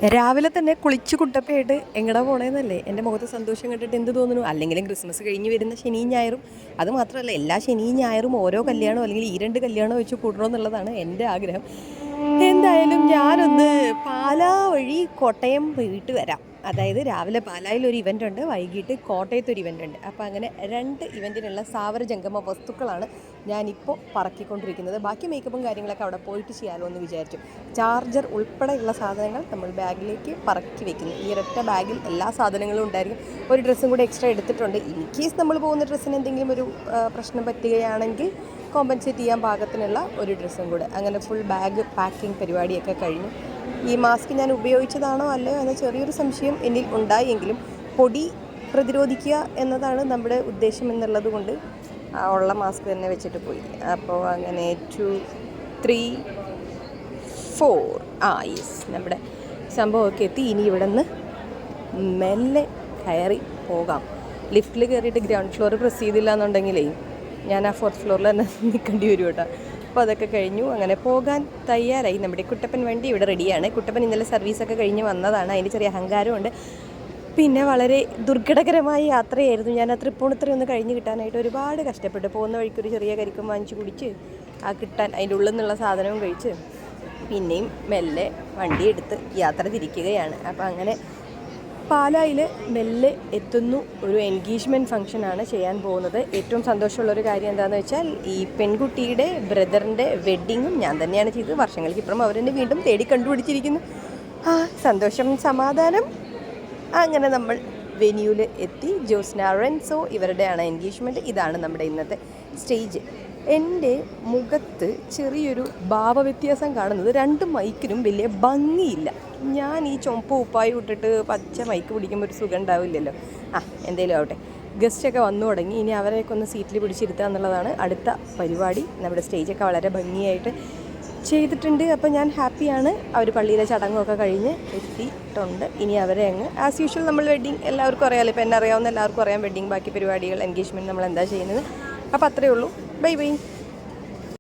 രാവിലെ തന്നെ കുളിച്ച് കുട്ടപ്പയായിട്ട് എങ്ങടാ പോണേന്നല്ലേ എൻ്റെ മുഖത്ത് സന്തോഷം കണ്ടിട്ട് എന്ത് തോന്നുന്നു. അല്ലെങ്കിലും ക്രിസ്മസ് കഴിഞ്ഞ് വരുന്ന ശനിയും ഞായറും, അത് മാത്രമല്ല എല്ലാ ശനിയും ഞായറും ഓരോ കല്യാണം അല്ലെങ്കിൽ ഈ 2 കല്യാണം വെച്ച് കൂടണമെന്നുള്ളതാണ് എൻ്റെ ആഗ്രഹം. എന്തായാലും ഞാനൊന്ന് പാലാ വഴി കോട്ടയം പോയിട്ട് വരാം. അതായത് രാവിലെ പാലായിൽ ഒരു ഇവൻ്റ് ഉണ്ട്, വൈകിട്ട് കോട്ടയത്ത് ഒരു ഇവൻ്റ് ഉണ്ട്. അപ്പോൾ അങ്ങനെ 2 ഇവൻറ്റിനുള്ള സാവര ജംഗമ വസ്തുക്കളാണ് ഞാനിപ്പോൾ പറക്കിക്കൊണ്ടിരിക്കുന്നത്. ബാക്കി മേക്കപ്പും കാര്യങ്ങളൊക്കെ അവിടെ പോയിട്ട് ചെയ്യാമല്ലോ എന്ന് വിചാരിച്ചു. ചാർജർ ഉൾപ്പെടെയുള്ള സാധനങ്ങൾ നമ്മൾ ബാഗിലേക്ക് പറക്കി വെക്കുന്നു. ഈ ഒരൊറ്റ ബാഗിൽ എല്ലാ സാധനങ്ങളും ഉണ്ടായിരിക്കും. ഒരു ഡ്രസ്സും കൂടെ എക്സ്ട്രാ എടുത്തിട്ടുണ്ട്. ഇൻ കേസ് നമ്മൾ പോകുന്ന ഡ്രസ്സിന് എന്തെങ്കിലും ഒരു പ്രശ്നം പറ്റുകയാണെങ്കിൽ കോമ്പൻസേറ്റ് ചെയ്യാൻ പാകത്തിനുള്ള ഒരു ഡ്രസ്സും കൂടെ. അങ്ങനെ ഫുൾ ബാഗ് പാക്കിംഗ് പരിപാടിയൊക്കെ കഴിഞ്ഞു. ഈ മാസ്ക് ഞാൻ ഉപയോഗിച്ചതാണോ അല്ലയോ എന്ന ചെറിയൊരു സംശയം എന്നിൽ ഉണ്ടായെങ്കിലും പൊടി പ്രതിരോധിക്കുക എന്നതാണ് നമ്മുടെ ഉദ്ദേശം എന്നുള്ളത് കൊണ്ട് ഉള്ള മാസ്ക് തന്നെ വെച്ചിട്ട് പോയി. അപ്പോൾ അങ്ങനെ 2, 3, 4 യെസ്, നമ്മുടെ സംഭവമൊക്കെ എത്തി. ഇനി ഇവിടെ നിന്ന് മെല്ലെ കയറി പോകാം. ലിഫ്റ്റിൽ കയറിയിട്ട് ഗ്രൗണ്ട് ഫ്ലോർ പ്രസ് ചെയ്തില്ല എന്നുണ്ടെങ്കിലേ ഞാൻ ആ 4th ഫ്ലോറിൽ തന്നെ നിൽക്കേണ്ടി വരും കേട്ടോ. അപ്പോൾ അതൊക്കെ കഴിഞ്ഞു. അങ്ങനെ പോകാൻ തയ്യാറായി. നമ്മുടെ കുട്ടപ്പൻ വണ്ടി ഇവിടെ റെഡിയാണ്. കുട്ടപ്പൻ ഇന്നലെ സർവീസൊക്കെ കഴിഞ്ഞ് വന്നതാണ്. അതിന് ചെറിയ അഹങ്കാരമുണ്ട്. പിന്നെ വളരെ ദുർഘടകരമായ യാത്രയായിരുന്നു. ഞാൻ ആ തൃപ്പൂണിത്തുറയൊന്ന് കഴിഞ്ഞ് കിട്ടാനായിട്ട് ഒരുപാട് കഷ്ടപ്പെട്ടു. പോകുന്ന വഴിക്കൊരു ചെറിയ കരിക്കും വാങ്ങിച്ച് കുടിച്ച് കിട്ടാൻ അതിൻ്റെ ഉള്ളിൽ നിന്നുള്ള സാധനവും കഴിച്ച് പിന്നെയും മെല്ലെ വണ്ടിയെടുത്ത് യാത്ര തിരിക്കുകയാണ്. അപ്പോൾ അങ്ങനെ പാലായിൽ മെല്ലെ എത്തുന്നു. ഒരു എൻഗേജ്മെൻറ്റ് ഫംഗ്ഷനാണ് ചെയ്യാൻ പോകുന്നത്. ഏറ്റവും സന്തോഷമുള്ളൊരു കാര്യം എന്താണെന്ന് വെച്ചാൽ ഈ പെൺകുട്ടിയുടെ ബ്രദറിൻ്റെ വെഡ്ഡിങ്ങും ഞാൻ തന്നെയാണ് ചെയ്തത്. വർഷങ്ങൾക്കിപ്പുറം അവരെന്നെ വീണ്ടും തേടി കണ്ടുപിടിച്ചിരിക്കുന്നു. സന്തോഷം, സമാധാനം. അങ്ങനെ നമ്മൾ വെന്യൂവിൽ എത്തി. ജോസ്ന റെൻസോ ഇവരുടെയാണ് എൻഗേജ്മെൻറ്റ്. ഇതാണ് നമ്മുടെ ഇന്നത്തെ സ്റ്റേജ്. എൻ്റെ മുഖത്ത് ചെറിയൊരു ഭാവവ്യത്യാസം കാണുന്നത് 2 മൈക്കിനും വലിയ ഭംഗിയില്ല. ഞാൻ ഈ ചുമപ്പ് ഉപ്പായി ഇട്ടിട്ട് പച്ച മൈക്ക് പിടിക്കുമ്പോൾ ഒരു സുഖം ഉണ്ടാവില്ലല്ലോ. എന്തേലും ആവട്ടെ. ഗസ്റ്റൊക്കെ വന്നു തുടങ്ങി. ഇനി അവരെയൊക്കെ ഒന്ന് സീറ്റിൽ പിടിച്ചിരുത്തുക എന്നുള്ളതാണ് അടുത്ത പരിപാടി. നമ്മുടെ സ്റ്റേജൊക്കെ വളരെ ഭംഗിയായിട്ട് ചെയ്തിട്ടുണ്ട്. അപ്പോൾ ഞാൻ ഹാപ്പിയാണ്. അവർ പള്ളിയിലെ ചടങ്ങൊക്കെ കഴിഞ്ഞ് എത്തിയിട്ടുണ്ട്. ഇനി അവരെ അങ്ങ് ആസ് യൂഷ്വൽ നമ്മൾ വെഡ്ഡിങ് എല്ലാവർക്കും അറിയാമല്ലോ. ഇപ്പോൾ എന്നെ അറിയാവുന്ന എല്ലാവർക്കും അറിയാം വെഡ്ഡിങ് ബാക്കി പരിപാടികൾ എൻഗേജ്മെൻറ്റ് നമ്മൾ എന്താ ചെയ്യുന്നത്. അപ്പോൾ അത്രയേ ഉള്ളൂ. Bye bye.